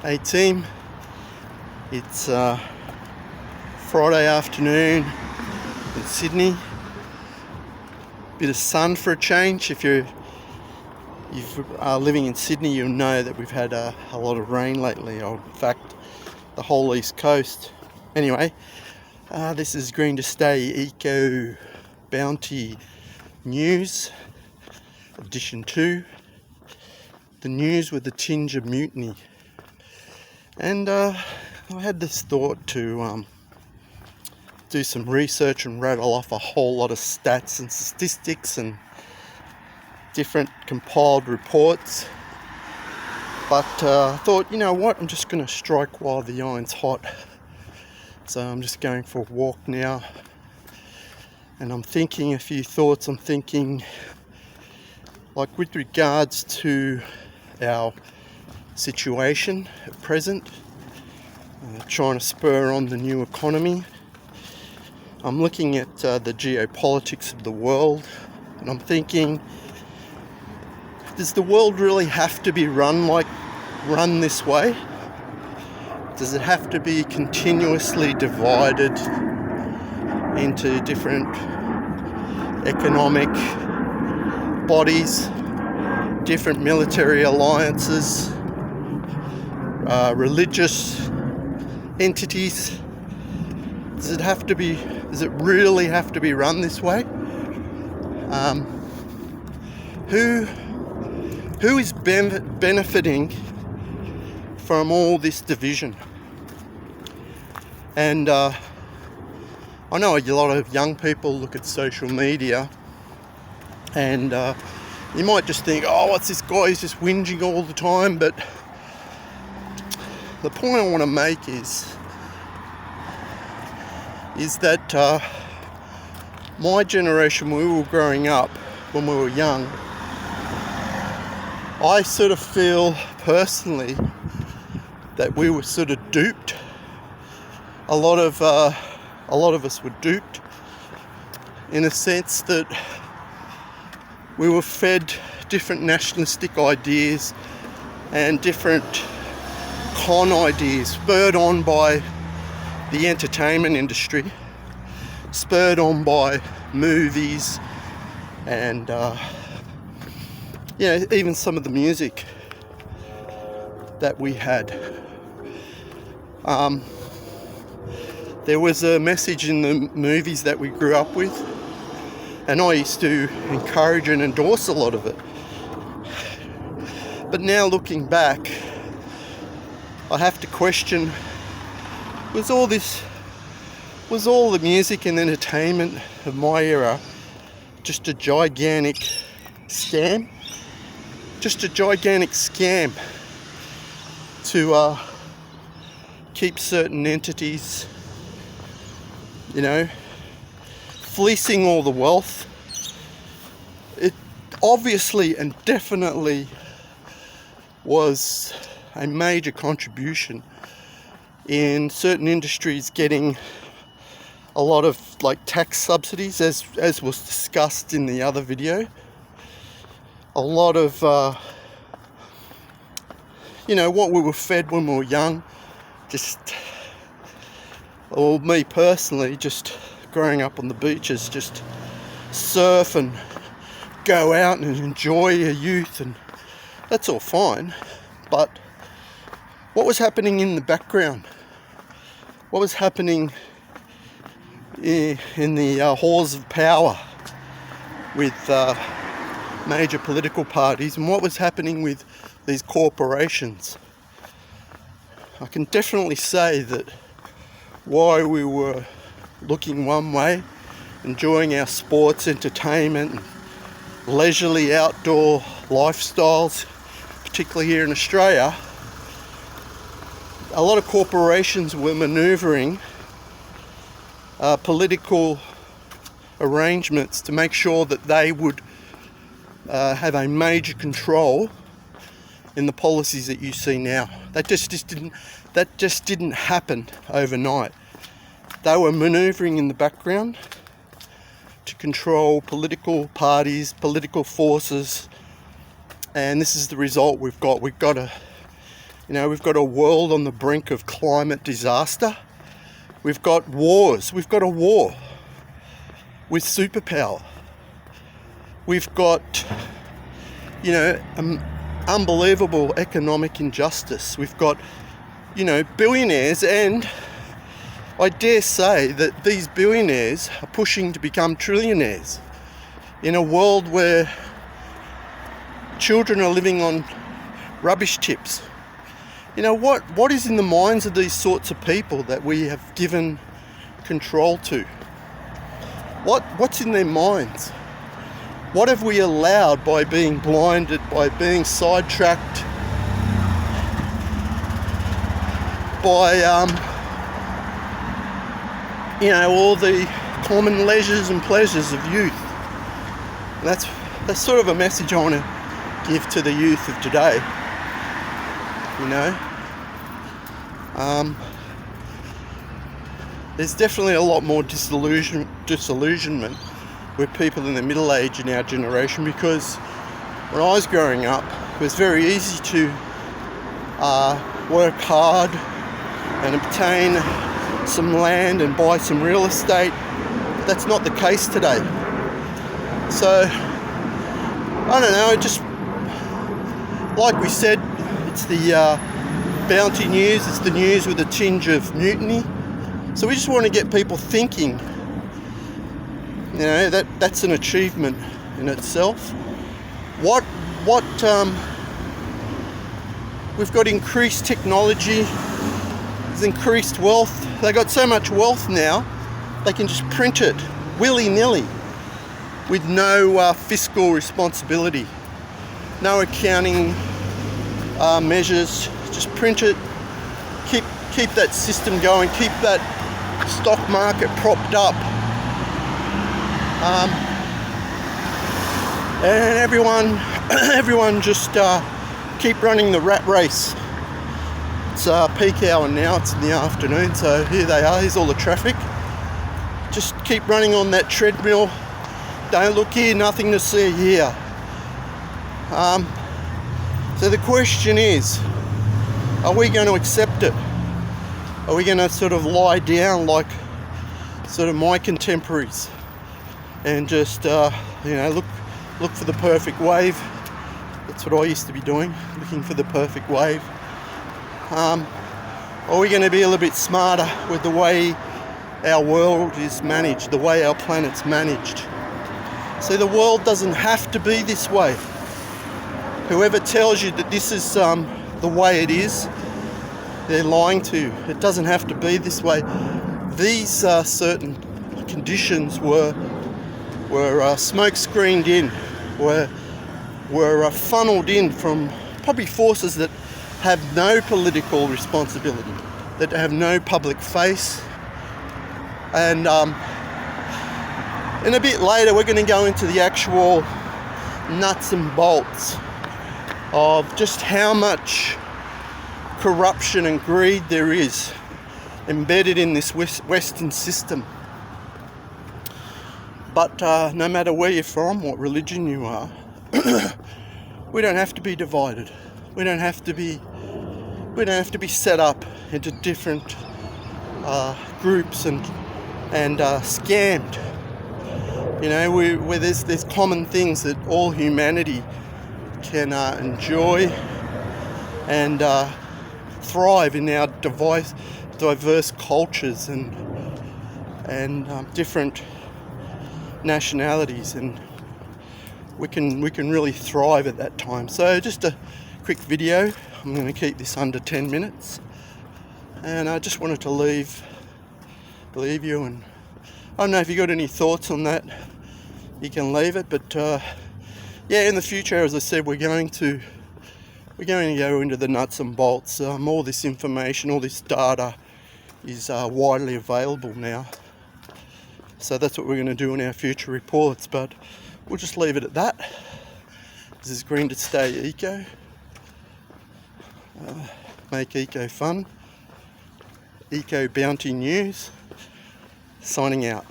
Hey team, it's Friday afternoon in Sydney. Bit of sun for a change. If you are living in Sydney, you'll know that we've had a lot of rain lately, or in fact the whole east coast. Anyway, this is Green to Stay Eco Bounty News, edition 2, the news with the tinge of mutiny. And I had this thought to do some research and rattle off a whole lot of stats and statistics and different compiled reports. But I thought, you know what, I'm just going to strike while the iron's hot. So I'm just going for a walk now. And I'm thinking a few thoughts. I'm thinking, like, with regards to our situation at present, trying to spur on the new economy. I'm looking at the geopolitics of the world, and I'm thinking, does the world really have to be run this way? Does it have to be continuously divided into different economic bodies, different military alliances, religious entities? Does it really have to be run this way? Who is benefiting from all this division? And I know a lot of young people look at social media and you might just think, oh, what's this guy? He's just whinging all the time. But the point I want to make is that my generation, when we were growing up, when we were young, I sort of feel personally that we were sort of duped. A lot of us were duped in a sense that we were fed different nationalistic ideas and different con ideas, spurred on by the entertainment industry, spurred on by movies, and even some of the music that we had. There was a message in the movies that we grew up with, and I used to encourage and endorse a lot of it. But now looking back, I have to question, was all the music and entertainment of my era just a gigantic scam? Just a gigantic scam to keep certain entities, fleecing all the wealth? It obviously and definitely was a major contribution in certain industries getting a lot of tax subsidies, as was discussed in the other video. A lot of what we were fed when we were young, me personally, just growing up on the beaches, just surf and go out and enjoy your youth, and that's all fine. But what was happening in the background? What was happening in the halls of power with major political parties, and what was happening with these corporations? I can definitely say that while we were looking one way, enjoying our sports, entertainment, and leisurely outdoor lifestyles, particularly here in Australia, a lot of corporations were manoeuvring political arrangements to make sure that they would have a major control in the policies that you see now. That just didn't happen overnight. They were manoeuvring in the background to control political parties, political forces, and this is the result we've got. We've got a You know, we've got a world on the brink of climate disaster. We've got wars. We've got a war with superpower. We've got, you know, unbelievable economic injustice. We've got, you know, billionaires, and I dare say that these billionaires are pushing to become trillionaires in a world where children are living on rubbish tips. You know, what is in the minds of these sorts of people that we have given control to? What's in their minds? What have we allowed by being blinded, by being sidetracked, by you know, all the common leisures and pleasures of youth? And that's sort of a message I want to give to the youth of today. You know, there's definitely a lot more disillusionment with people in the middle age in our generation, because when I was growing up, it was very easy to work hard and obtain some land and buy some real estate. That's not the case today. So, I don't know, just like we said, it's the bounty news, it's the news with a tinge of mutiny. So we just want to get people thinking. You know, that's an achievement in itself. We've got increased technology, there's increased wealth. They got so much wealth now, they can just print it willy-nilly with no fiscal responsibility, no accounting measures. Just print it, keep that system going, keep that stock market propped up. And everyone just keep running the rat race. It's peak hour now, it's in the afternoon, so here they are, here's all the traffic. Just keep running on that treadmill. Don't look here, nothing to see here. So the question is, are we going to accept it? Are we going to sort of lie down like sort of my contemporaries and just you know, look for the perfect wave? That's what I used to be doing, looking for the perfect wave. Are we going to be a little bit smarter with the way our world is managed, the way our planet's managed? See, the world doesn't have to be this way. Whoever tells you that this is the way it is, they're lying to you. It doesn't have to be this way. These certain conditions were smoke screened in, were funneled in from probably forces that have no political responsibility, that have no public face. And a bit later we're going to go into the actual nuts and bolts of just how much corruption and greed there is embedded in this Western system. But no matter where you're from, what religion you are, we don't have to be divided. We don't have to be set up into different groups and scammed. You know, where there's common things that all humanity can enjoy and thrive in our diverse cultures and different nationalities, and we can really thrive at that time. So just a quick video. I'm going to keep this under 10 minutes, and I just wanted to leave you, and I don't know if you got any thoughts on that, you can leave it. But yeah, in the future, as I said, we're going to go into the nuts and bolts. All this information, all this data is widely available now. So that's what we're going to do in our future reports, but we'll just leave it at that. This is Green to Stay Eco. Make eco fun. Eco Bounty News. Signing out.